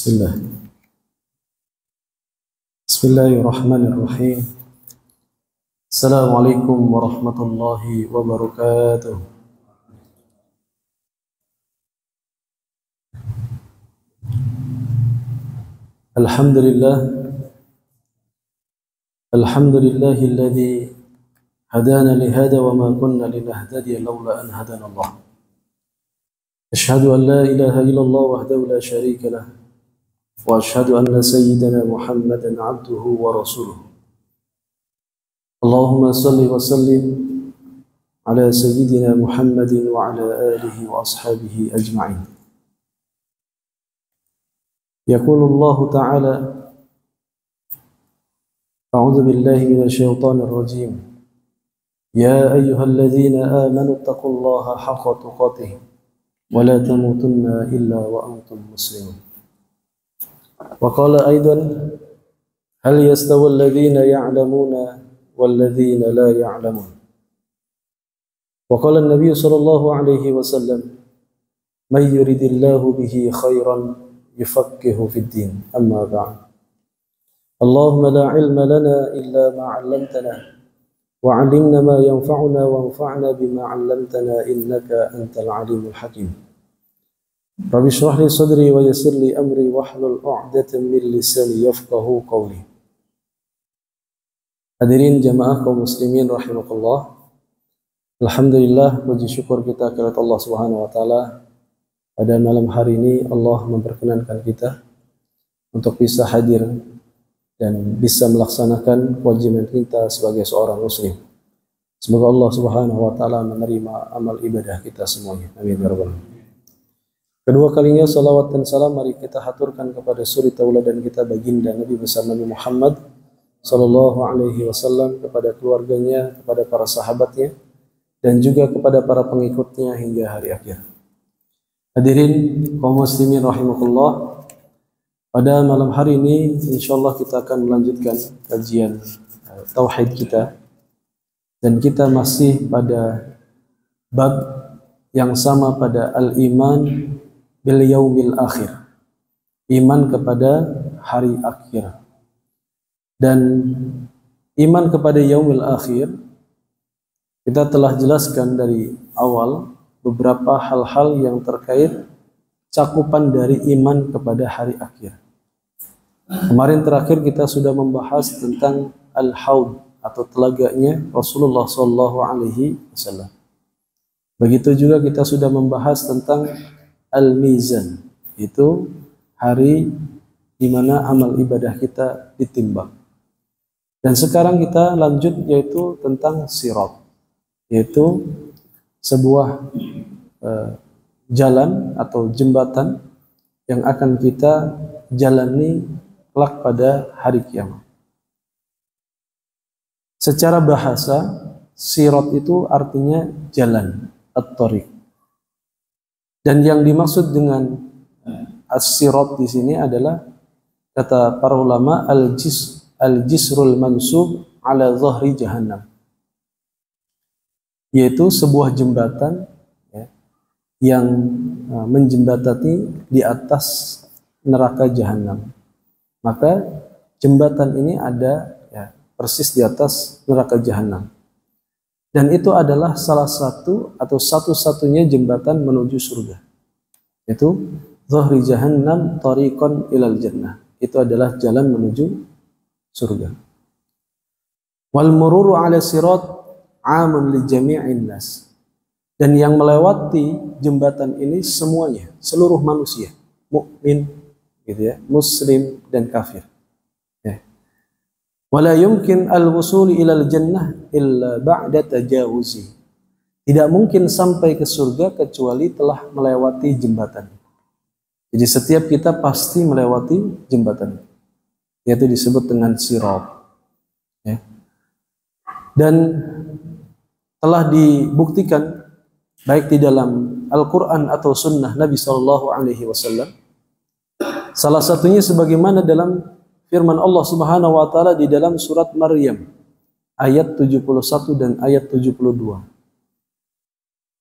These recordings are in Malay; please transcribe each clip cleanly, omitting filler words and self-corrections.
Bismillah. Bismillahirrahmanirrahim. Assalamualaikum warahmatullahi wabarakatuh. Alhamdulillah. Alhamdulillahilladzi hadana lihada wa ma kunna linahtadiya laula an hadana Allah. Ashhadu an la ilaha illallah wahdahu la syarika lah. وأشهد أن سيدنا محمدا عبده ورسوله اللهم صل وسلم على سيدنا محمد وعلى آله وأصحابه أجمعين يقول الله تعالى أعوذ بالله من الشيطان الرجيم يا أيها الذين آمنوا اتقوا الله حق تقاته ولا تموتن إلا وأنتم مسلمون وقال أيضا هل يستوي الذين يعلمون والذين لا يعلمون وقال النبي صلى الله عليه وسلم من يريد الله به خيرا يفقه في الدين أما بعد اللهم لا علم لنا إلا ما علمتنا وعلمنا ما ينفعنا وانفعنا بما علمتنا إنك أنت العليم الحكيم Rabbi shrah li sadri wa yassir li amri wahlul 'uqdatam min lisani yafqahu qawli. Hadirin jamaah kaum muslimin rahimakumullah. Alhamdulillah, puji syukur kita kepada Allah Subhanahu wa taala. Pada malam hari ini Allah memperkenankan kita untuk bisa hadir dan bisa melaksanakan kewajiban kita sebagai seorang muslim. Semoga Allah Subhanahu wa taala menerima amal ibadah kita semuanya. Amin ya rabbal alamin. Kedua kalinya salawat dan salam mari kita haturkan kepada suri tauladan kita baginda Nabi besar Nabi Muhammad sallallahu alaihi wasallam, kepada keluarganya, kepada para sahabatnya dan juga kepada para pengikutnya hingga hari akhir. Hadirin kaum muslimin rahimakumullah, pada malam hari ini insyaallah kita akan melanjutkan kajian tauhid kita dan kita masih pada bab yang sama pada al-iman bil yaumil akhir, iman kepada hari akhir. Dan iman kepada yaumil akhir kita telah jelaskan dari awal beberapa hal-hal yang terkait cakupan dari iman kepada hari akhir. Kemarin terakhir kita sudah membahas tentang al-haud atau telaganya Rasulullah sallallahu alaihi wasallam. Begitu juga kita sudah membahas tentang al-mizan, itu hari di mana amal ibadah kita ditimbang. Dan sekarang kita lanjut yaitu tentang sirat, yaitu sebuah jalan atau jembatan yang akan kita jalani kelak pada hari kiamat. Secara bahasa, sirat itu artinya jalan, at-thariq. Dan yang dimaksud dengan as-sirat di sini adalah, kata para ulama, al-jisrul mansub ala zahri jahannam, yaitu sebuah jembatan ya, yang menjembatani di atas neraka jahannam. Maka jembatan ini ada ya, persis di atas neraka jahannam. Dan itu adalah salah satu atau satu-satunya jembatan menuju surga. Itu zahri jahannam tariqan ilal jannah. Itu adalah jalan menuju surga. Wal mururu ala sirat amun li jami'in nas. Dan yang melewati jembatan ini semuanya, seluruh manusia, mukmin gitu ya, muslim dan kafir. Wala yumkin al-wusul ilal jannah illa ba'da tajawuzi. Tidak mungkin sampai ke surga kecuali telah melewati jembatan. Jadi setiap kita pasti melewati jembatan, yaitu disebut dengan sirat. Ya. Dan telah dibuktikan baik di dalam Al-Quran atau Sunnah Nabi SAW. Salah satunya sebagaimana dalam firman Allah Subhanahu wa taala di dalam surat Maryam ayat 71 dan ayat 72.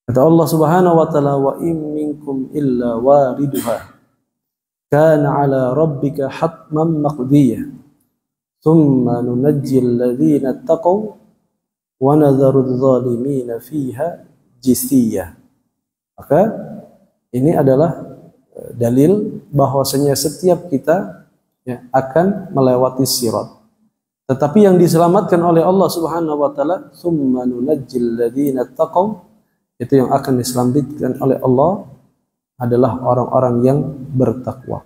Kata Allah Subhanahu wa taala, wa in minkum illa wariduha kana 'ala rabbika hatman maqdiyya thumma nunajjil ladzina taqaw wa nadharu adh-dhalimina fiha jithiyya. Maka ini adalah dalil bahwasanya setiap kita akan melewati sirat. Tetapi yang diselamatkan oleh Allah Subhanahu wa taala, tsumma nunajjil ladzina taqaw, itu yang akan diselamatkan oleh Allah adalah orang-orang yang bertakwa.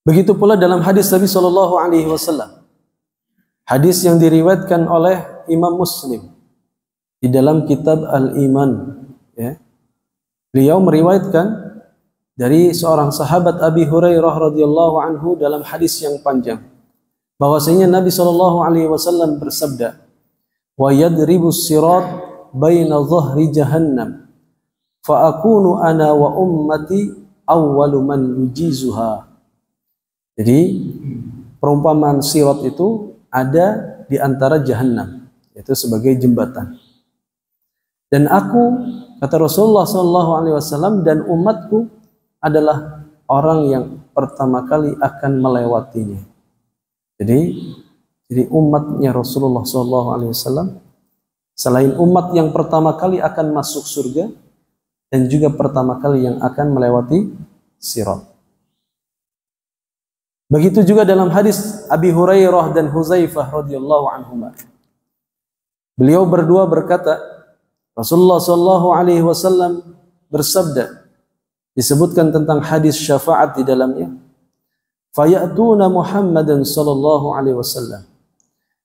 Begitu pula dalam hadis Nabi sallallahu alaihi wasallam. Hadis yang diriwayatkan oleh Imam Muslim di dalam kitab Al-Iman, ya. Beliau meriwayatkan dari seorang sahabat Abi Hurairah radhiyallahu anhu dalam hadis yang panjang bahwasanya Nabi sallallahu alaihi wasallam bersabda, "Wa yadribus sirat baina dhahri jahannam fa akunu ana wa ummati awwalu man yujizuha." Jadi perumpamaan sirat itu ada di antara jahannam, yaitu sebagai jembatan. Dan aku, kata Rasulullah SAW, dan umatku adalah orang yang pertama kali akan melewatinya. Jadi umatnya Rasulullah SAW selain umat yang pertama kali akan masuk surga, dan juga pertama kali yang akan melewati sirat. Begitu juga dalam hadis Abi Hurairah dan Huzaifah radhiyallahu anhuma. Beliau berdua berkata, Rasulullah sallallahu alaihi wasallam bersabda, disebutkan tentang hadis syafaat di dalamnya, fayatuna Muhammadan sallallahu alaihi wasallam.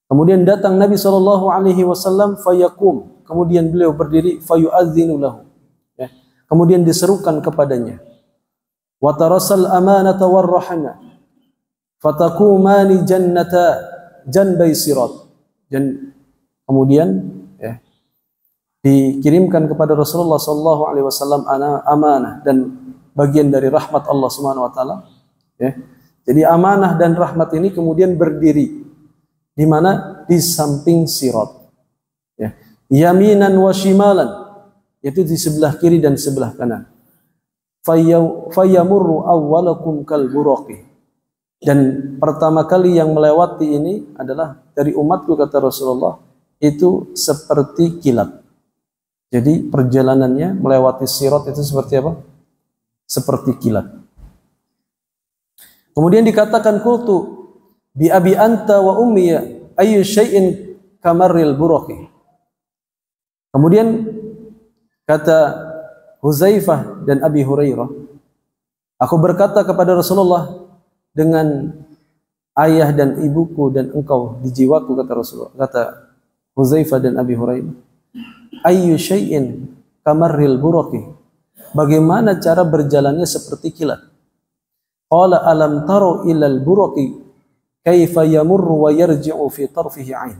Kemudian datang Nabi sallallahu alaihi wasallam, fayakum, kemudian beliau berdiri, fayu'adzinu lahu, ya. Kemudian diserukan kepadanya, wa tarasal amanata war rahmah fatakumani jannata janbai sirat. Dan kemudian, ya, dikirimkan kepada Rasulullah sallallahu alaihi wasallam amanah dan bagian dari rahmat Allah Subhanahu wa taala, ya. Jadi amanah dan rahmat ini kemudian berdiri di mana? Di samping sirat, ya. Yaminan wa shimalan, yaitu di sebelah kiri dan sebelah kanan. Fayamurru awwalakum kal buraqi. Dan pertama kali yang melewati ini adalah dari umatku, kata Rasulullah, itu seperti kilat. Jadi perjalanannya melewati sirat itu seperti apa? Seperti kilat. Kemudian dikatakan qultu bi abi anta wa ummiya ayyu syai'in kamarril buraqi. Kemudian kata Huzaifah dan Abi Hurairah, aku berkata kepada Rasulullah, dengan ayah dan ibuku dan engkau di jiwaku, kata Rasulullah, kata Huzaifah dan Abi Hurairah, ayyu syai'in kamarril buraqi, bagaimana cara berjalannya seperti kilat. Qala alam taru ilal buraqi kaifa yamurru wa yarji'u fi tarfihi 'ain.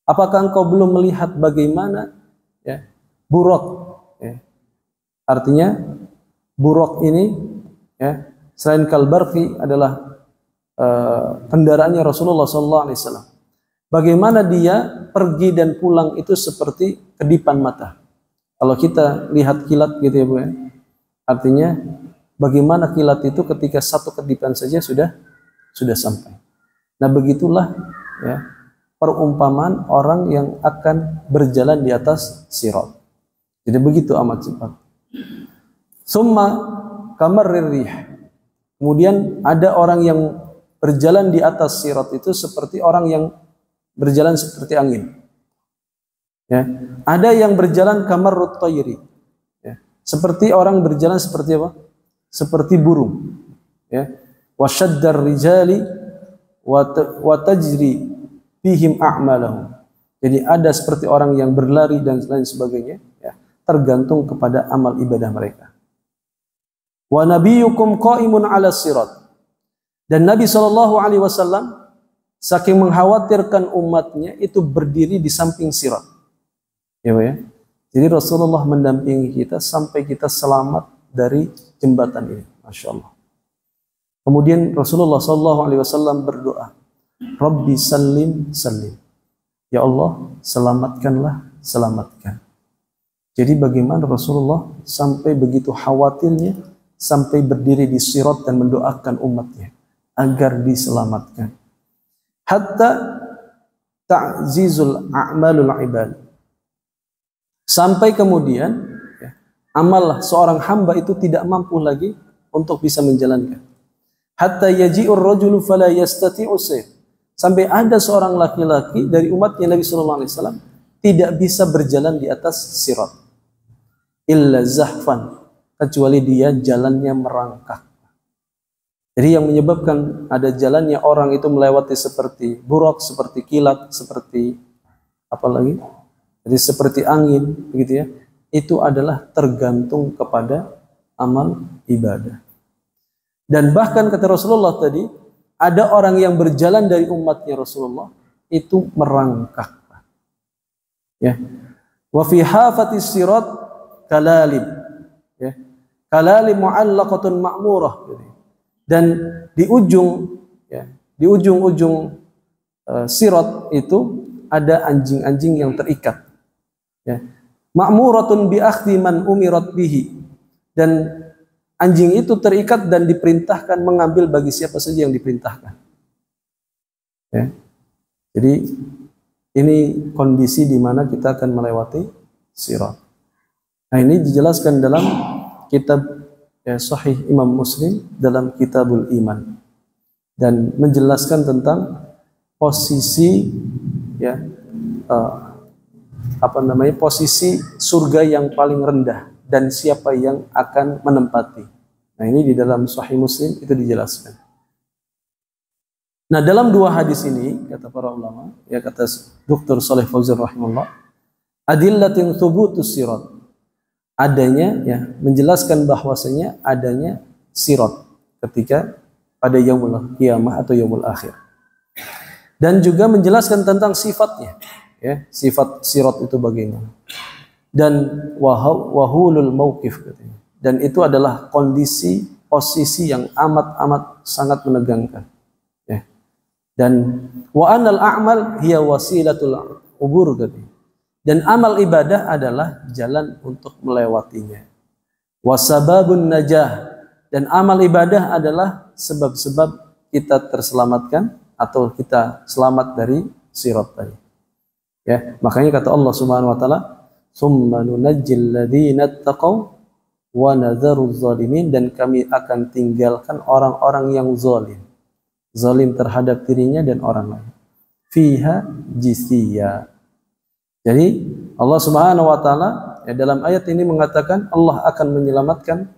Apakah engkau belum melihat bagaimana, ya, buraq, ya. Artinya buraq ini, ya, selain kalbarqi adalah kendaraannya Rasulullah SAW. Bagaimana dia pergi dan pulang itu seperti kedipan mata. Kalau kita lihat kilat gitu ya Bu, ya. Artinya bagaimana kilat itu ketika satu kedipan saja sudah sampai. Nah begitulah, ya, perumpamaan orang yang akan berjalan di atas sirat. Jadi begitu amat cepat. Summa kamarrir rih. Kemudian ada orang yang berjalan di atas sirat itu seperti orang yang berjalan seperti angin. Ya. Ada yang berjalan kamarrut tayri. Ya. Seperti orang berjalan seperti apa? Seperti burung. Ya. Wasyaddar rijali wa tajri bihim a'malahum. Jadi ada seperti orang yang berlari dan lain sebagainya, ya, tergantung kepada amal ibadah mereka. Wa nabiyyukum qa'imun 'ala sirat. Dan Nabi SAW saking mengkhawatirkan umatnya itu berdiri di samping sirat. Ya, ya. Jadi Rasulullah mendampingi kita sampai kita selamat dari jembatan ini. Masya Allah. Kemudian Rasulullah SAW berdoa, Rabbi salim salim. Ya Allah, selamatkanlah, selamatkan. Jadi bagaimana Rasulullah sampai begitu khawatirnya sampai berdiri di sirat dan mendoakan umatnya agar diselamatkan. Hatta ta'zizul a'malul ibad. Sampai kemudian amal seorang hamba itu tidak mampu lagi untuk bisa menjalankan. Hatta yaji'ur rajulu fala yastati'u sayr. Sampai ada seorang laki-laki dari umatnya Nabi sallallahu alaihi wasallam tidak bisa berjalan di atas sirat. Illa zahfan, kecuali dia jalannya merangkak. Jadi yang menyebabkan ada jalannya orang itu melewati seperti buruk, seperti kilat, seperti apa lagi? Jadi seperti angin, begitu ya. Itu adalah tergantung kepada amal ibadah. Dan bahkan kata Rasulullah tadi, ada orang yang berjalan dari umatnya Rasulullah itu merangkak. Ya. Wa fi hafatis sirat kalalib. Ya. Kalalib mu'allaqatun ma'murah. Dan di ujung sirat itu ada anjing-anjing yang terikat. Ya. Ma'muratun bi akhdhi man umirat bihi. Dan anjing itu terikat dan diperintahkan mengambil bagi siapa saja yang diperintahkan. Ya. Jadi ini kondisi di mana kita akan melewati sirat. Nah, ini dijelaskan dalam kitab Sahih Imam Muslim dalam Kitabul Iman dan menjelaskan tentang posisi posisi surga yang paling rendah dan siapa yang akan menempati. Nah, ini di dalam Sahih Muslim itu dijelaskan. Nah, dalam dua hadis ini kata para ulama, ya kata Dr. Shalih Fauzan rahimahullah, adillatin thubutus sirat. Adanya menjelaskan bahwasanya adanya sirat ketika pada yaumul qiyamah atau yaumul akhir. Dan juga menjelaskan tentang sifatnya, ya, sifat sirat itu bagaimana. Dan wahulul mauqif katanya. Dan itu adalah posisi yang amat sangat menegangkan. Dan wa anal a'mal hiya wasilatul ubur katanya. Dan amal ibadah adalah jalan untuk melewatinya. Wasababun najah, dan amal ibadah adalah sebab-sebab kita terselamatkan atau kita selamat dari sirat tadi. Ya, makanya kata Allah Subhanahu wa taala, "Tsumma nunajjil ladzina taqaw wa nadharuz zalimin," dan kami akan tinggalkan orang-orang yang zalim. Zalim terhadap dirinya dan orang lain. Fiha jisiyya. Jadi Allah Subhanahu wa taala dalam ayat ini mengatakan Allah akan menyelamatkan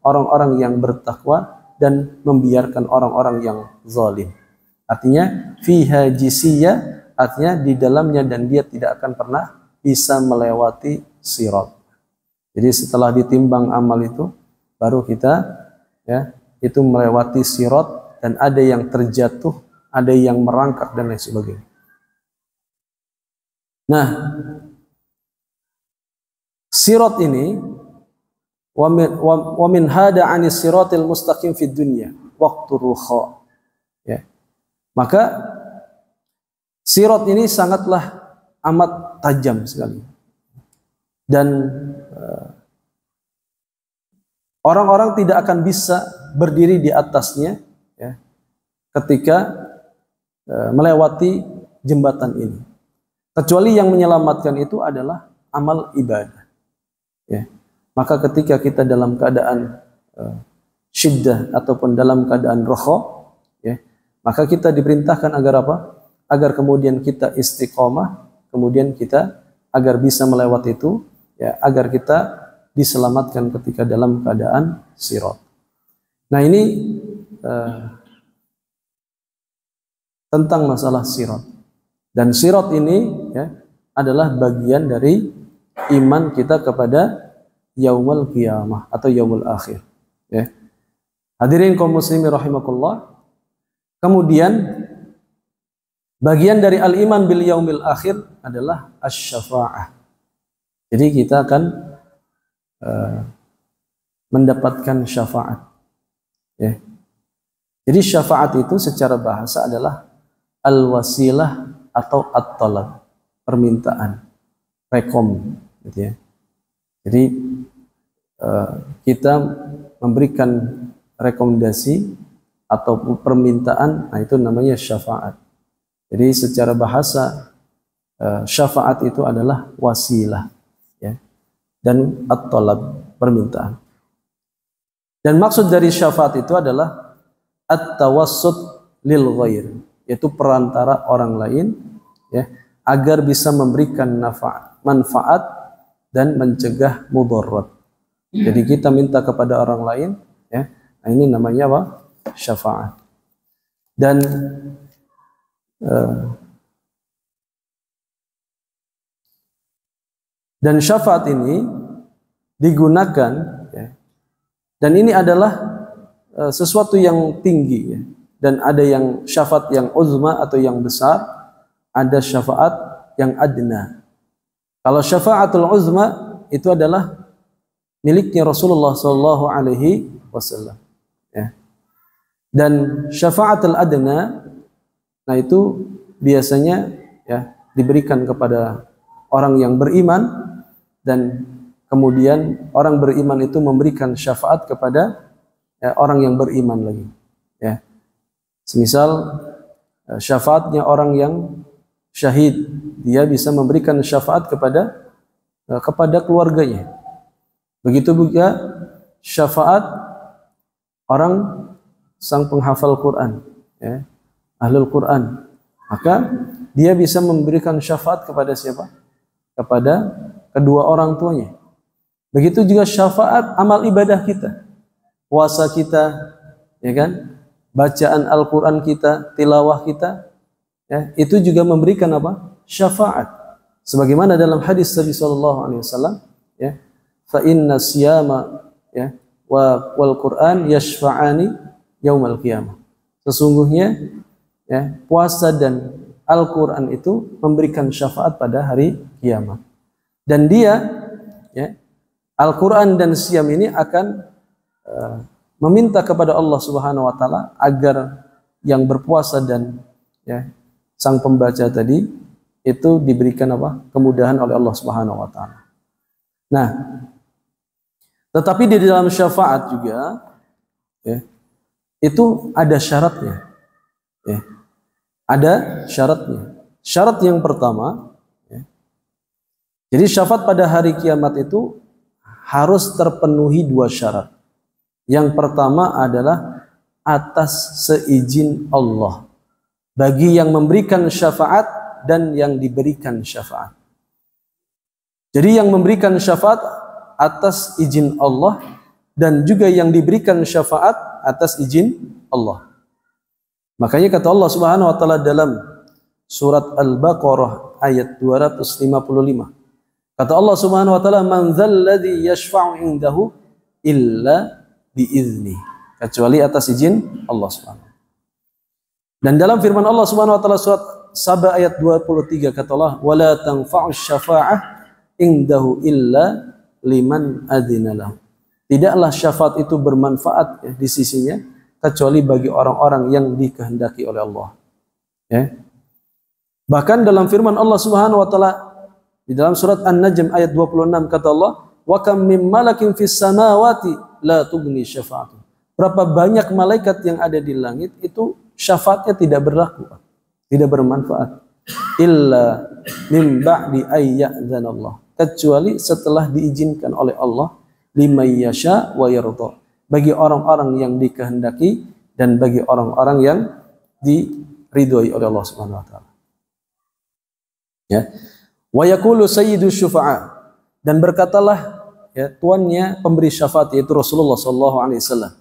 orang-orang yang bertakwa dan membiarkan orang-orang yang zalim. Artinya fiha jisiyya, artinya di dalamnya dan dia tidak akan pernah bisa melewati sirat. Jadi setelah ditimbang amal itu baru kita itu melewati sirat. Dan ada yang terjatuh, ada yang merangkak dan lain sebagainya. Nah, sirat ini wa min hada 'anis siratil mustaqim fid dunya waqtu rukha. Ya. Maka sirat ini sangatlah amat tajam sekali. Dan orang-orang tidak akan bisa berdiri di atasnya ketika melewati jembatan ini. Kecuali yang menyelamatkan itu adalah amal ibadah. Ya. Maka ketika kita dalam keadaan syiddah ataupun dalam keadaan rukha, maka kita diperintahkan agar apa? Agar kemudian kita istiqomah, kemudian kita agar bisa melewati itu, agar kita diselamatkan ketika dalam keadaan sirat. Nah, ini tentang masalah sirat. Dan sirat ini adalah bagian dari iman kita kepada yaumul qiyamah atau yaumul akhir. Ya. Hadirin kaum muslimin rahimakumullah. Kemudian bagian dari al-iman bil yaumil akhir adalah asy-syafa'ah. Jadi kita akan mendapatkan syafaat. Ya. Jadi syafaat itu secara bahasa adalah al-wasilah atau at-talab, permintaan, rekom, gitu ya. Jadi kita memberikan rekomendasi atau permintaan, nah itu namanya syafaat. Jadi secara bahasa syafaat itu adalah wasilah, ya, dan at-talab, permintaan. Dan maksud dari syafaat itu adalah at-tawassut lil ghair, yaitu perantara orang lain, ya, agar bisa memberikan manfaat dan mencegah mudarat. Jadi kita minta kepada orang lain, ya, nah ini namanya apa? Syafaat. Dan syafaat ini digunakan, ya, dan ini adalah sesuatu yang tinggi, ya, dan ada yang syafaat yang uzma atau yang besar, ada syafaat yang adna. Kalau syafaatul uzma itu adalah miliknya Rasulullah sallallahu alaihi wasallam, ya. Dan syafaatul adna, nah itu biasanya, ya, diberikan kepada orang yang beriman, dan kemudian orang beriman itu memberikan syafaat kepada, ya, orang yang beriman lagi, ya. Semisal syafaatnya orang yang syahid, dia bisa memberikan syafaat kepada keluarganya. Begitu juga syafaat orang sang penghafal Quran, ya, ahlul Quran, maka dia bisa memberikan syafaat kepada siapa? Kepada kedua orang tuanya. Begitu juga syafaat amal ibadah kita, puasa kita, ya kan, bacaan Al-Quran kita, tilawah kita, ya, itu juga memberikan apa? Syafaat. Sebagaimana dalam hadis Nabi sallallahu alaihi wasallam, ya, fa inna siyama, ya, wal Quran yashfa'ani yaumal qiyamah. Sesungguhnya, ya, puasa dan Al-Quran itu memberikan syafaat pada hari kiamat. Dan dia, ya, Al-Quran dan Siyam ini akan meminta kepada Allah Subhanahu wa taala agar yang berpuasa dan, ya, sang pembaca tadi itu diberikan apa? Kemudahan oleh Allah Subhanahu wa taala. Nah, tetapi di dalam syafaat juga, ya, itu ada syaratnya, ya. Ada syaratnya. Syarat yang pertama, jadi syafaat pada hari kiamat itu harus terpenuhi dua syarat. Yang pertama adalah atas seizin Allah bagi yang memberikan syafaat dan yang diberikan syafaat. Jadi yang memberikan syafaat atas izin Allah dan juga yang diberikan syafaat atas izin Allah. Makanya kata Allah Subhanahu wa taala dalam surat Al-Baqarah ayat 255. Kata Allah Subhanahu wa taala, "Man dzalladzi yashfa'u 'indahu illa biizni." Kecuali atas izin Allah Subhanahu. Dan dalam firman Allah Subhanahu wa taala surat Saba ayat 23 kata Allah, "Wa la tanfa'u syafa'ah 'indahu illa liman adzina lahu." Tidaklah syafaat itu bermanfaat, ya, di sisinya kecuali bagi orang-orang yang dikehendaki oleh Allah. Ya. Bahkan dalam firman Allah Subhanahu wa taala di dalam surat An-Najm ayat 26 kata Allah, "Wa kam mim malakin fis samawati la tughni syafa'atuh." Berapa banyak malaikat yang ada di langit itu syafaatnya tidak berlaku, tidak bermanfaat. Illa min ba'di ayyadzanallah. Kecuali setelah diizinkan oleh Allah, liman yasha wa yarda. Bagi orang-orang yang dikehendaki dan bagi orang-orang yang diridhoi oleh Allah Subhanahu wa taala. Ya. Wa yaqulu sayyidu syufa'a, dan berkatalah, ya, tuannya pemberi syafaat yaitu Rasulullah sallallahu alaihi wasallam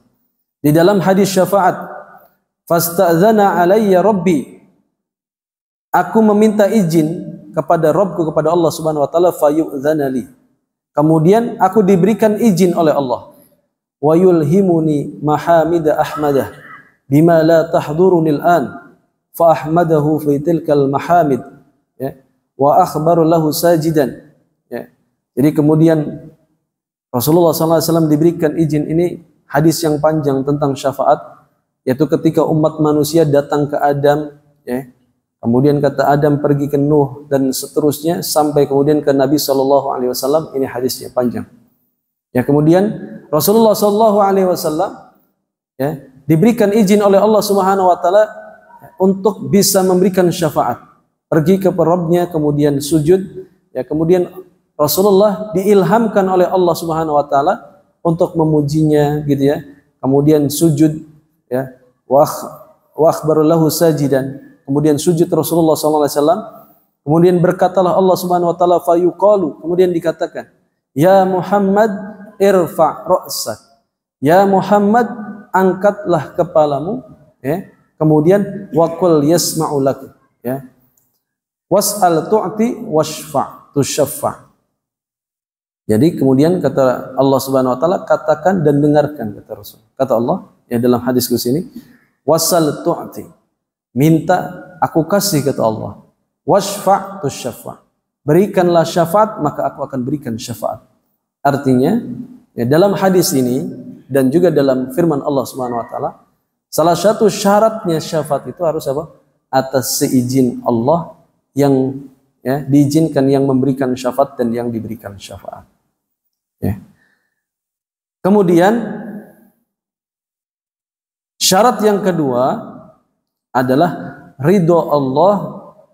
di dalam hadis syafaat, fasta'zana alayya rabbi, aku meminta izin kepada Rabbku, kepada Allah Subhanahu wa taala, fayu'dzana li, kemudian aku diberikan izin oleh Allah, wa yulhimuni mahamida ahmadah bima la tahduruni al-an fa ahmadahu fi tilkal mahamid, ya, wa akhbaru lahu sajidan, ya. Jadi kemudian Rasulullah SAW diberikan izin ini, hadis yang panjang tentang syafaat, yaitu ketika umat manusia datang ke Adam, ya, kemudian kata Adam pergi ke Nuh dan seterusnya sampai kemudian ke Nabi SAW. Ini hadisnya panjang, Ya, kemudian Rasulullah sallallahu alaihi wasallam ya diberikan izin oleh Allah Subhanahu wa taala untuk bisa memberikan syafaat. Pergi ke Rabbnya, kemudian sujud, ya, kemudian Rasulullah diilhamkan oleh Allah Subhanahu wa taala untuk memujinya gitu ya. Kemudian sujud ya, wa akhbaru lahu sajidan. Kemudian sujud Rasulullah sallallahu alaihi wasallam. Kemudian berkatalah Allah Subhanahu wa taala fayuqalu, kemudian dikatakan, "Ya Muhammad irfa' ra'sak." Ya Muhammad, angkatlah kepalamu, ya. Kemudian waqul yasma'u lak, ya. Was'al tu'ti washfa' tusyaffa'. Jadi kemudian kata Allah Subhanahu wa taala, katakan dan dengarkan, kata Rasul. Kata Allah ya dalam hadis kursi ini, wasal tu'ti, minta aku kasih, kata Allah. Washfa' tusyaffa', berikanlah syafaat maka aku akan berikan syafaat. Artinya ya, dalam hadis ini dan juga dalam firman Allah Subhanahu wa taala, salah satu syaratnya syafaat itu harus apa? Atas seizin Allah yang ya, diizinkan yang memberikan syafaat dan yang diberikan syafaat. Ya. Kemudian syarat yang kedua adalah ridho Allah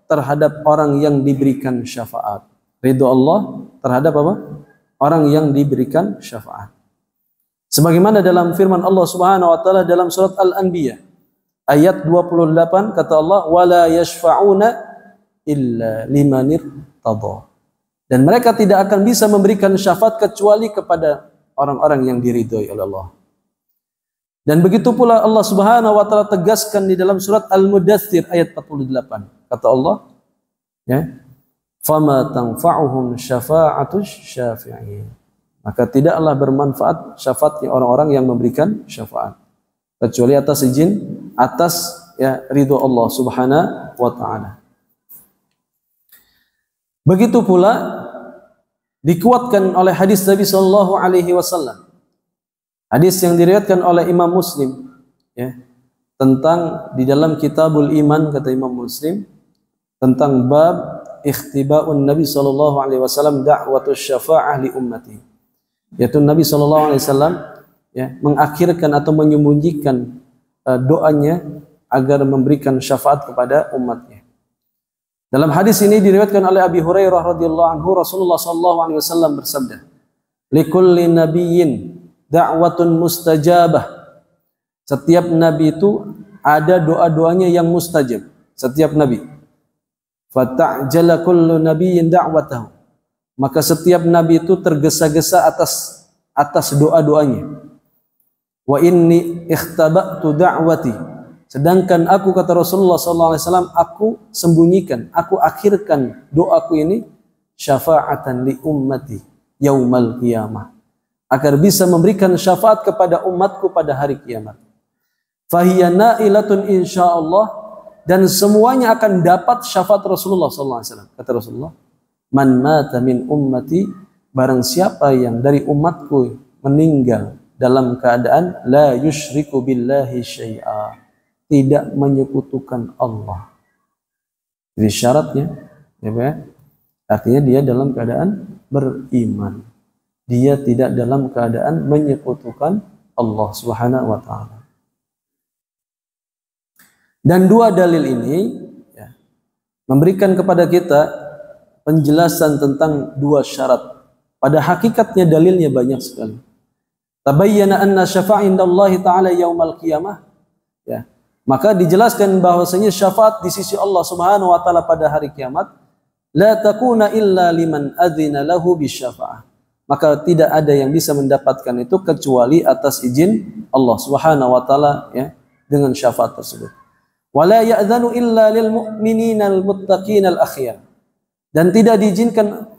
terhadap orang yang diberikan syafaat. Ridho Allah terhadap apa? Orang yang diberikan syafaat. Sebagaimana dalam firman Allah Subhanahu wa taala dalam surat Al-Anbiya ayat 28, kata Allah, wala yashfa'una illa limanir tada. Dan mereka tidak akan bisa memberikan syafaat kecuali kepada orang-orang yang diridhoi oleh Allah. Dan begitu pula Allah Subhanahu wa taala tegaskan di dalam surat Al-Mudaththir ayat 48. Kata Allah, ya, fama tanfa'uhum syafa'atus syafi'in. Maka tidaklah bermanfaat syafaatnya orang-orang yang memberikan syafaat kecuali atas izin, atas ya ridho Allah Subhanahu wa taala. Begitu pula dikuatkan oleh hadis Nabi sallallahu alaihi wasallam. Hadis yang diriwayatkan oleh Imam Muslim ya, tentang di dalam Kitabul Iman, kata Imam Muslim, tentang bab ikhtiba'un Nabi sallallahu alaihi wasallam da'watus syafa'ah li ummati. Yaitu Nabi sallallahu alaihi wasallam ya mengakhirkan atau menyembunyikan doanya agar memberikan syafaat kepada umatnya. Dalam hadis ini diriwayatkan oleh Abi Hurairah radhiyallahu anhu, Rasulullah sallallahu alaihi wasallam bersabda, "Likulli nabiyyin da'watun mustajabah." Setiap nabi itu ada doa-doanya yang mustajab, setiap nabi. Fata'jala kullu nabiyyin da'watahu. Maka setiap nabi itu tergesa-gesa atas doa-doanya. Wa inni ikhtaba'tu da'wati. Sedangkan aku, kata Rasulullah SAW, aku sembunyikan, aku akhirkan doaku ini syafa'atan li ummati yaumal qiyamah, agar bisa memberikan syafaat kepada umatku pada hari kiamat. Fahiya na'ilatun insyaallah, dan semuanya akan dapat syafaat Rasulullah SAW. Kata Rasulullah, man mata min ummati, barang siapa yang dari umatku meninggal dalam keadaan la yusyriku billahi syai'a, tidak menyekutukan Allah. Jadi syaratnya ya, artinya dia dalam keadaan beriman. Dia tidak dalam keadaan menyekutukan Allah Subhanahu wa taala. Dan dua dalil ini ya, memberikan kepada kita penjelasan tentang dua syarat. Pada hakikatnya dalilnya banyak sekali. Tabayyana anna syafa'a indallahi ta'ala yaumal qiyamah. Ya. Maka dijelaskan bahwasanya syafaat di sisi Allah Subhanahu wa taala pada hari kiamat la takuna illa liman adzina lahu bisyafa'ah. Maka tidak ada yang bisa mendapatkan itu kecuali atas izin Allah Subhanahu wa taala ya dengan syafaat tersebut. Wala ya'dzanu illa lil mu'minina al muttaqin al akhyar. Dan tidak diizinkan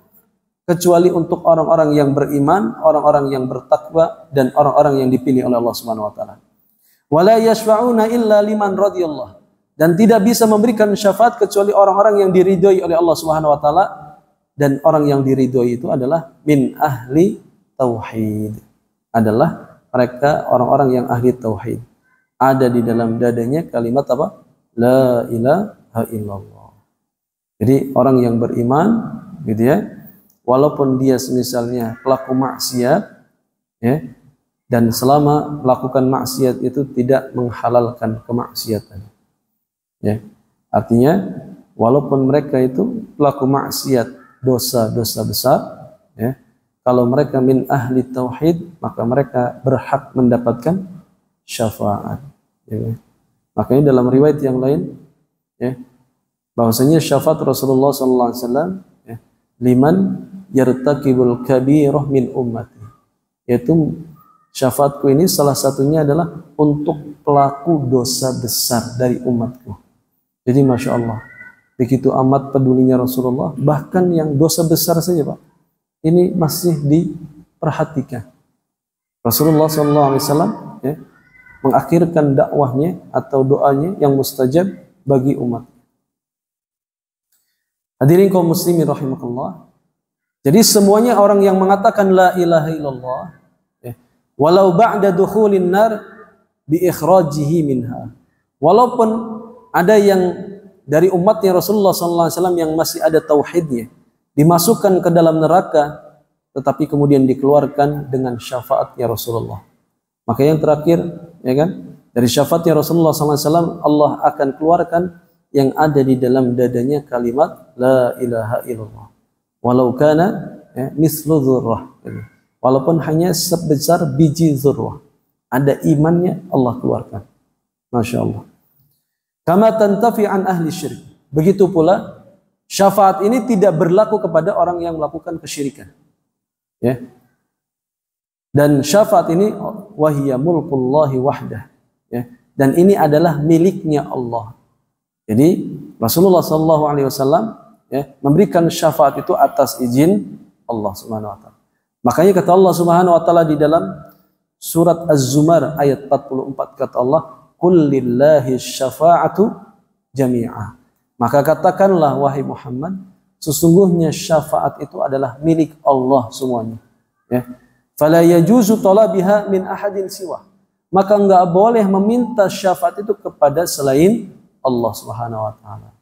kecuali untuk orang-orang yang beriman, orang-orang yang bertakwa, dan orang-orang yang dipilih oleh Allah Subhanahu wa taala. Wala yashfa'una illa liman radiyallahu. Dan tidak bisa memberikan syafaat kecuali orang-orang yang diridhoi oleh Allah Subhanahu wa taala, dan orang yang diridhoi itu adalah min ahli tauhid. Adalah mereka orang-orang yang ahli tauhid. Ada di dalam dadanya kalimat apa? La ilaha illallah. Jadi orang yang beriman gitu ya, walaupun dia misalnya pelaku maksiat ya, dan selama melakukan maksiat itu tidak menghalalkan kemaksiatan. Ya. Artinya walaupun mereka itu pelaku maksiat, dosa-dosa besar, ya, kalau mereka min ahli tauhid, maka mereka berhak mendapatkan syafaat. Ya. Makanya dalam riwayat yang lain, ya, bahwasanya syafaat Rasulullah SAW, ya, liman yartakibul kabirah min ummati, yaitu syafaatku ini salah satunya adalah untuk pelaku dosa besar dari umatku. Jadi Masya Allah, begitu amat pedulinya Rasulullah, bahkan yang dosa besar saja Pak, ini masih diperhatikan. Rasulullah SAW, ya, mengakhirkan dakwahnya atau doanya yang mustajab bagi umat. Hadirin kaum muslimin rahimakumullah. Jadi semuanya orang yang mengatakan la ilaha illallah, ya, walau ba'da dukhulin nar bi ikhrajihi minha. Walaupun ada yang dari umatnya Rasulullah SAW yang masih ada tauhidnya, dimasukkan ke dalam neraka, tetapi kemudian dikeluarkan dengan syafaatnya Rasulullah. Maka yang terakhir, ya kan, dari syafaatnya Rasulullah SAW, Allah akan keluarkan yang ada di dalam dadanya kalimat la ilaha illallah. Walau kana, ya, mislu dzurrah, walaupun hanya sebesar biji dzurrah, ada imannya, Allah keluarkan. Masya Allah. Kama tantafi an ahli syirik. Begitu pula syafaat ini tidak berlaku kepada orang yang melakukan kesyirikan. Ya. Dan syafaat ini wahiyya mulkullahi wahdah, ya. Dan ini adalah miliknya Allah. Jadi Rasulullah SAW, ya, memberikan syafaat itu atas izin Allah Subhanahu wa taala. Makanya kata Allah Subhanahu wa taala di dalam surat Az-Zumar ayat 44, kata Allah, "Qul lillahi syafa'atu jami'ah." Maka katakanlah wahai Muhammad, sesungguhnya syafaat itu adalah milik Allah semuanya. Ya. Fala yajuzu talabiha min ahadin siwa. Maka enggak boleh meminta syafaat itu kepada selain Allah Subhanahu wa taala.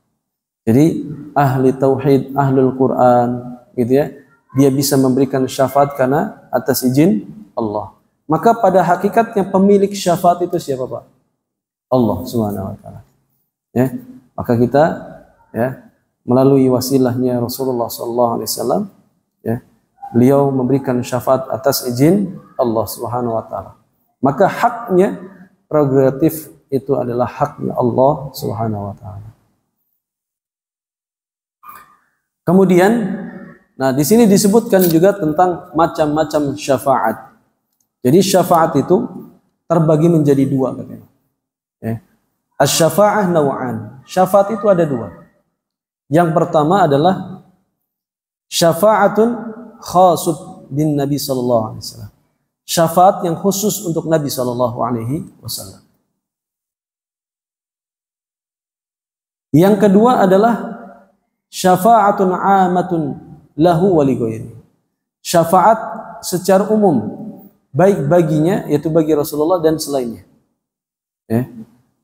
Jadi ahli tauhid, ahlul Quran, gitu ya, dia bisa memberikan syafaat karena atas izin Allah. Maka pada hakikatnya pemilik syafaat itu siapa, Pak? Allah Subhanahu wa taala. Ya, maka kita, ya, melalui wasilahnya Rasulullah sallallahu alaihi wasallam, ya, beliau memberikan syafaat atas izin Allah Subhanahu wa taala. Maka haknya, prerogatif itu adalah haknya Allah Subhanahu wa taala. Kemudian, nah di sini disebutkan juga tentang macam-macam syafaat. Jadi syafaat itu terbagi menjadi dua, katanya. Ya. Asy-syafa'ah naw'an. Syafaat itu ada dua. Yang pertama adalah syafa'atun khasud bin Nabi sallallahu alaihi wasallam. Syafaat yang khusus untuk Nabi sallallahu alaihi wasallam. Yang kedua adalah syafa'atun 'amatun lahu wa li ghairi. Syafaat secara umum, baik baginya, yaitu bagi Rasulullah dan selainnya. Ya.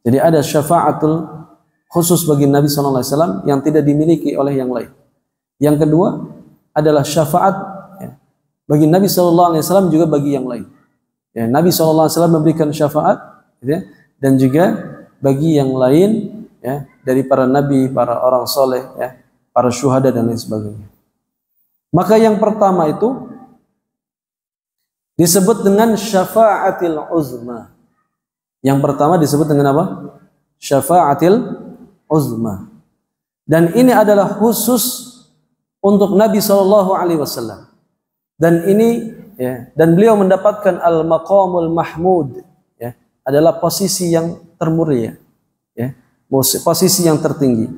Jadi ada syafa'atul khusus bagi Nabi sallallahu alaihi wasallam yang tidak dimiliki oleh yang lain. Yang kedua adalah syafaat, ya, bagi Nabi SAW juga bagi yang lain. Ya, Nabi SAW memberikan syafaat, ya, dan juga bagi yang lain, ya, dari para nabi, para orang soleh, ya, para syuhada dan lain sebagainya. Maka yang pertama itu disebut dengan syafaatil uzma. Yang pertama disebut dengan apa? Syafaatil uzma. Dan ini adalah khusus untuk Nabi Shallallahu Alaihi Wasallam, dan ini, ya, dan beliau mendapatkan al-maqamul mahmud, ya, adalah posisi yang termulia, ya, posisi yang tertinggi,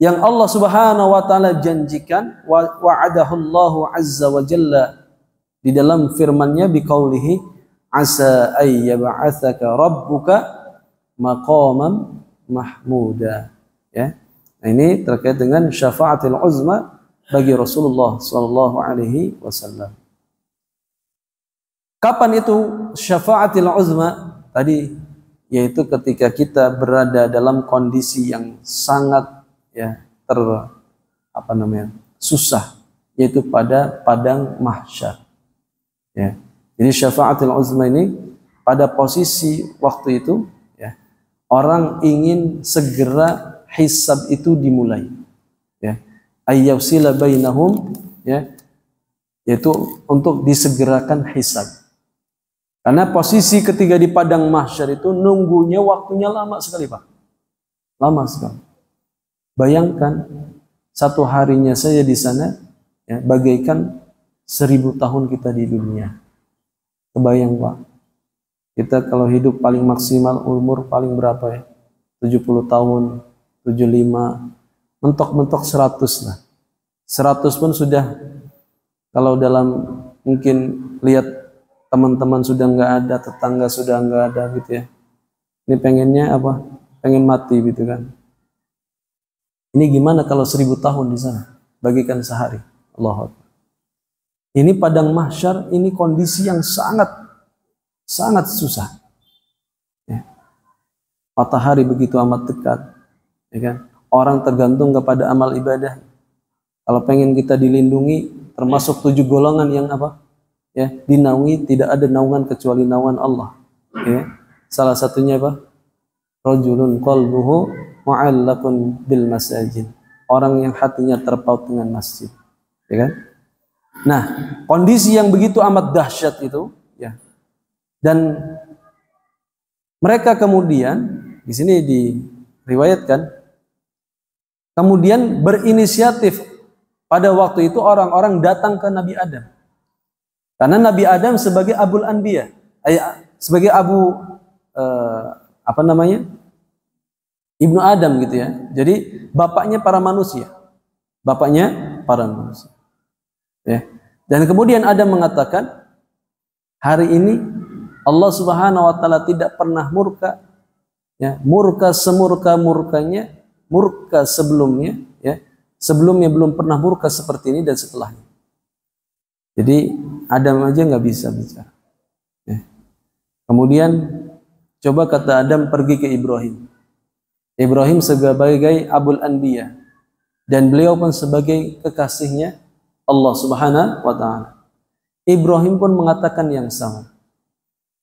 yang Allah Subhanahu Wa Taala janjikan, wa'adahu Allahu Azza wa Jalla di dalam firman-Nya biqaulihi asa ay yab'atsaka rabbuka maqaman mahmuda, ya. Nah, ini terkait dengan syafaatul uzma bagi Rasulullah sallallahu alaihi wasallam. Kapan itu syafaatul uzma? Tadi, yaitu ketika kita berada dalam kondisi yang sangat, ya, susah, yaitu pada padang mahsyar. Ya. Jadi syafaatul uzma ini pada posisi waktu itu ya, orang ingin segera hisab itu dimulai. Ya. Ayyusila bainahum ya, yaitu untuk disegerakan hisab. Karena posisi ketiga di padang mahsyar itu nunggunya waktunya lama sekali, Pak. Lama sekali. Bayangkan satu harinya saja di sana ya, bagaikan 1000 tahun kita di dunia. Kebayang, Pak. Kita kalau hidup paling maksimal umur paling berapa ya? 70 tahun, 75, mentok-mentok 100 lah. 100 pun sudah, kalau dalam mungkin lihat teman-teman sudah nggak ada, tetangga sudah nggak ada gitu ya. Ini pengennya apa? Pengen mati gitu kan. Ini gimana kalau 1000 tahun di sana? Bagikan sehari. Allahu Akbar. Ini padang mahsyar, ini kondisi yang sangat susah. Ya. Matahari begitu amat dekat, ya kan? Orang tergantung kepada amal ibadah. Kalau pengen kita dilindungi, termasuk 7 golongan yang apa? Ya, dinaungi, tidak ada naungan kecuali naungan Allah. Ya. Salah satunya apa? Rajulun qalbuhu mu'allaqun bil masajid. Orang yang hatinya terpaut dengan masjid. Ya kan? Nah, kondisi yang begitu amat dahsyat itu, ya. Dan mereka kemudian di sini diriwayatkan kemudian berinisiatif pada waktu itu orang-orang datang ke Nabi Adam. Karena Nabi Adam sebagai abul anbiya, sebagai Ibnu Adam gitu ya. Jadi bapaknya para manusia. Bapaknya para manusia. Ya. Dan kemudian Adam mengatakan, hari ini Allah Subhanahu wa taala tidak pernah murka, ya, murka semurka-murkanya, murka sebelumnya, ya. Sebelumnya belum pernah murka seperti ini dan setelahnya. Jadi Adam aja nggak bisa bicara. Ya. Kemudian coba kata Adam pergi ke Ibrahim. Ibrahim sebagai abul anbiya dan beliau pun sebagai kekasihnya Allah Subhanahu wa taala. Ibrahim pun mengatakan yang sama.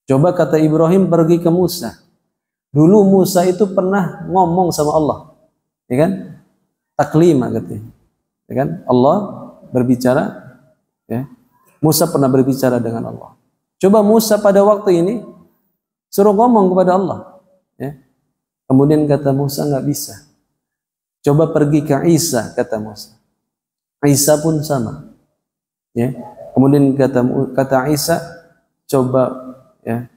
Coba kata Ibrahim pergi ke Musa. Dulu Musa itu pernah ngomong sama Allah. Ya kan? Taklima katanya. Ya kan? Allah berbicara, ya. Musa pernah berbicara dengan Allah. Coba Musa pada waktu ini suruh ngomong kepada Allah, ya. Kemudian kata Musa nggak bisa. Coba pergi ke Isa, kata Musa. Isa pun sama, ya. Kemudian kata Isa, coba, ya.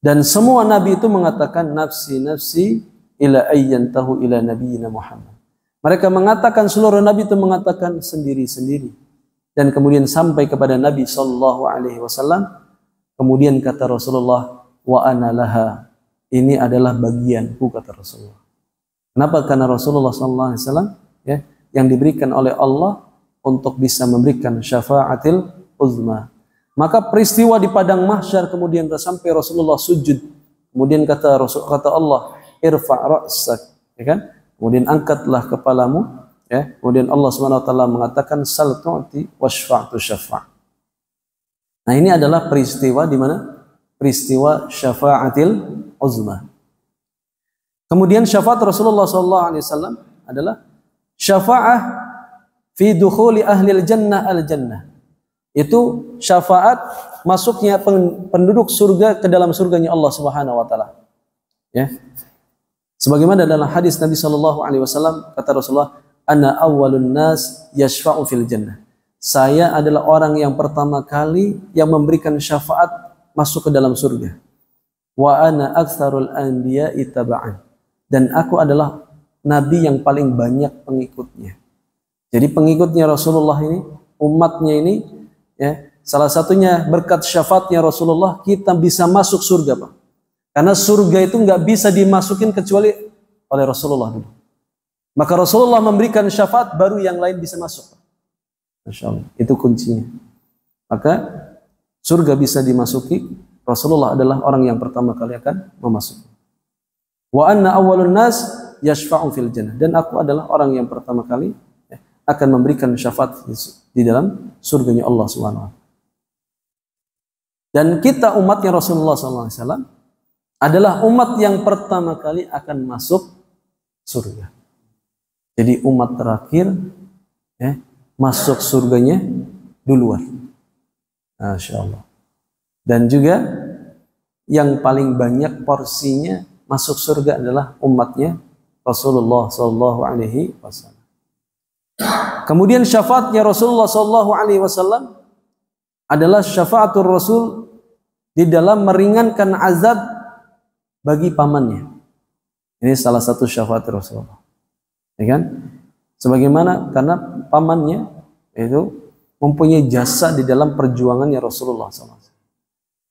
Dan semua nabi itu mengatakan nafsi nafsi ila ayyantahu ila nabiyina Muhammad. Mereka mengatakan, seluruh nabi itu mengatakan sendiri-sendiri. Dan kemudian sampai kepada Nabi sallallahu alaihi wasallam, kemudian kata Rasulullah, wa ana laha, ini adalah bagianku, kata Rasulullah. Kenapa? Karena Rasulullah sallallahu alaihi wasallam, ya, yang diberikan oleh Allah untuk bisa memberikan syafaatil uzma. Maka peristiwa di padang mahsyar kemudian sampai Rasulullah sujud. Kemudian kata Allah, irfa' ra'sak, ya kan? Kemudian angkatlah kepalamu, ya. Kemudian Allah Subhanahu wa taala mengatakan sal tu'ti wasfa'tu syafa'. Nah, ini adalah peristiwa di mana? Peristiwa syafaatil uzma. Kemudian syafaat Rasulullah sallallahu alaihi wasallam adalah syafaah fi dukhuli ahli al-jannah al-jannah. Itu syafaat masuknya penduduk surga ke dalam surganya Allah Subhanahu wa taala. Ya. Sebagaimana dalam hadis Nabi sallallahu alaihi wasallam, kata Rasulullah, ana awwalun nas yashfa'u fil jannah. Saya adalah orang yang pertama kali yang memberikan syafaat masuk ke dalam surga. Wa ana aktsarul anbiya'i taba'an. Dan aku adalah nabi yang paling banyak pengikutnya. Jadi pengikutnya Rasulullah ini, umatnya ini, ya, salah satunya berkat syafaatnya Rasulullah kita bisa masuk surga, Pak. Karena surga itu nggak bisa dimasukin kecuali oleh Rasulullah dulu. Maka Rasulullah memberikan syafaat baru yang lain bisa masuk. Masya Allah, itu kuncinya. Maka surga bisa dimasuki, Rasulullah adalah orang yang pertama kali akan memasuki. Wa anna awwalun nas yashfa'u fil jannah. Dan aku adalah orang yang pertama kali, ya, akan memberikan syafaat di dalam surganya Allah Subhanahu wa taala. Dan kita umatnya Rasulullah SAW adalah umat yang pertama kali akan masuk surga. Jadi umat terakhir ya, masuk surganya duluan. Masya Allah. Dan juga yang paling banyak porsinya masuk surga adalah umatnya Rasulullah SAW. Kemudian syafaatnya Rasulullah SAW adalah syafaatul Rasul di dalam meringankan azab bagi pamannya. Ini salah satu syafaat Rasulullah. Ya kan? Sebagaimana karena pamannya itu mempunyai jasa di dalam perjuangannya Rasulullah SAW.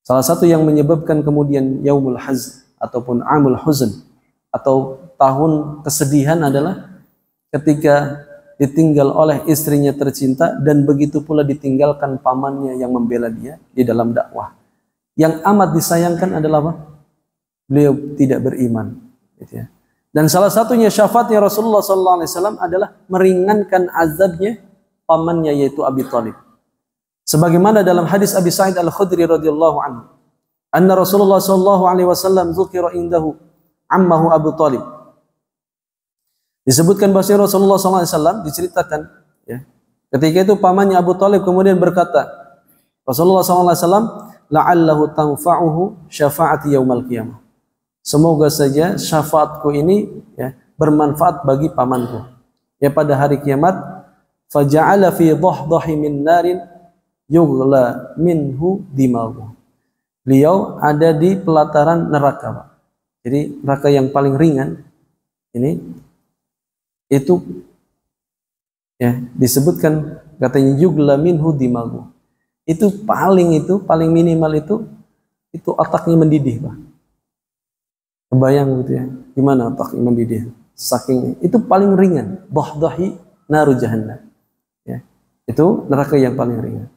Salah satu yang menyebabkan kemudian Yaumul Hazn ataupun Amul Huzn atau tahun kesedihan adalah ketika ditinggal oleh istrinya tercinta dan begitu pula ditinggalkan pamannya yang membela dia di dalam dakwah. Yang amat disayangkan adalah apa? Beliau tidak beriman. Gitu ya. Dan salah satunya syafaatnya Rasulullah SAW adalah meringankan azabnya pamannya yaitu Abi Thalib. Sebagaimana dalam hadis Abi Sa'id Al-Khudri radhiyallahu anhu, anna Rasulullah sallallahu alaihi wasallam dzukira indahu ammahu Abu Thalib. Disebutkan bahwa Rasulullah sallallahu alaihi wasallam diceritakan ya. Ketika itu pamannya Abu Thalib kemudian berkata, Rasulullah sallallahu alaihi wasallam, la'allahu tanfa'uhu syafa'ati yaumal qiyamah. Semoga saja syafaatku ini ya, bermanfaat bagi pamanku. Ya pada hari kiamat faja'ala fi dhahdahi min narin yughla minhu dimaghu. Beliau ada di pelataran neraka, Pak. Jadi neraka yang paling ringan ini itu ya disebutkan katanya yughla minhu dimaghu. Itu paling minimal itu otaknya mendidih, Pak. Kebayang gitu ya. Gimana otaknya mendidih? Saking itu paling ringan, dhahdahi naru jahannam. Itu neraka yang paling ringan.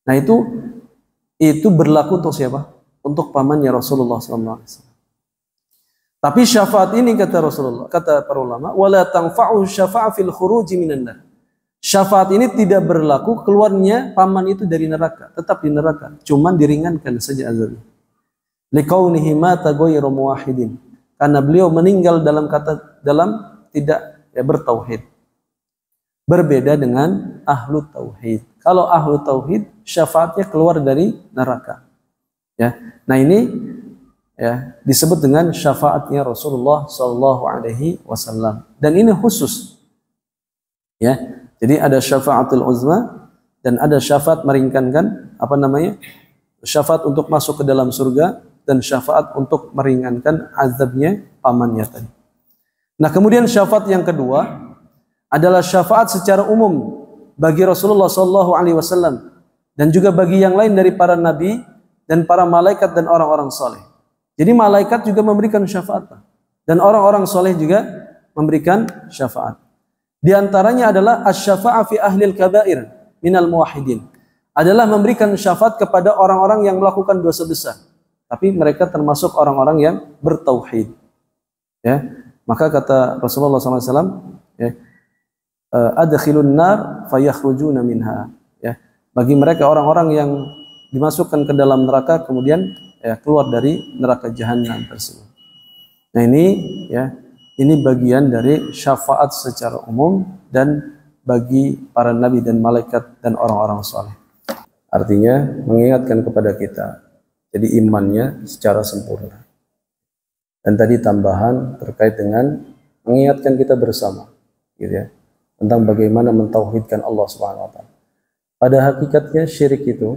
Nah itu berlaku untuk siapa? Untuk pamannya Rasulullah SAW. Tapi syafaat ini kata Rasulullah, kata para ulama, wala tanfa'u syafa'a fil khuruji minan nar. Syafaat ini tidak berlaku keluarnya paman itu dari neraka, tetap di neraka, cuman diringankan saja azabnya. Liqaunihi mata ghairu muwahhidin. Karena beliau meninggal dalam tidak ya, bertauhid. Berbeda dengan ahlu tauhid. Kalau ahlu tauhid syafaatnya keluar dari neraka. Ya. Nah ini ya disebut dengan syafaatnya Rasulullah sallallahu alaihi wasallam. Dan ini khusus. Ya. Jadi ada syafaatul uzma dan ada syafaat meringankan syafaat untuk masuk ke dalam surga dan syafaat untuk meringankan azabnya pamannya tadi. Nah, kemudian syafaat yang kedua adalah syafaat secara umum bagi Rasulullah SAW dan juga bagi yang lain dari para nabi dan para malaikat dan orang-orang soleh. Jadi malaikat juga memberikan syafaat dan orang-orang soleh juga memberikan syafaat. Di antaranya adalah asy-syafa'ah fi ahlil kabair minal muwahhidin. Adalah memberikan syafaat kepada orang-orang yang melakukan dosa besar, tapi mereka termasuk orang-orang yang bertauhid. Ya, maka kata Rasulullah SAW, ya, adkhilun nar fayakhrujuna minha. Ya, bagi mereka orang-orang yang dimasukkan ke dalam neraka kemudian ya, keluar dari neraka jahanam tersebut. Nah ini bagian dari syafaat secara umum dan bagi para nabi dan malaikat dan orang-orang saleh. Artinya mengingatkan kepada kita jadi imannya secara sempurna. Dan tadi tambahan terkait dengan mengingatkan kita bersama, gitu ya, tentang bagaimana mentauhidkan Allah Subhanahu wa taala. Pada hakikatnya syirik itu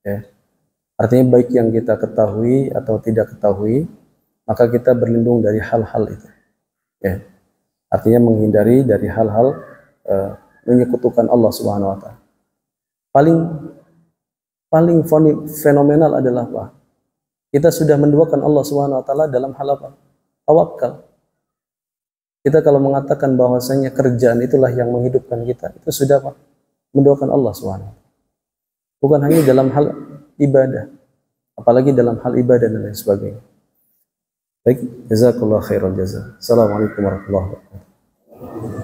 ya, artinya baik yang kita ketahui atau tidak ketahui, maka kita berlindung dari hal-hal itu. Ya. Artinya menghindari dari hal-hal menyekutukan Allah Subhanahu wa taala. Paling fenomenal adalah apa? Kita sudah menduakan Allah Subhanahu wa taala dalam hal apa? Tawakal. Kita kalau mengatakan bahwasanya kerjaan itulah yang menghidupkan kita, itu sudah apa? Mendoakan Allah Subhanahu wa taala. Bukan hanya dalam hal ibadah, apalagi dalam hal ibadah dan lain sebagainya. Baik, jazakallahu khairan jazaa. Assalamualaikum warahmatullahi wabarakatuh.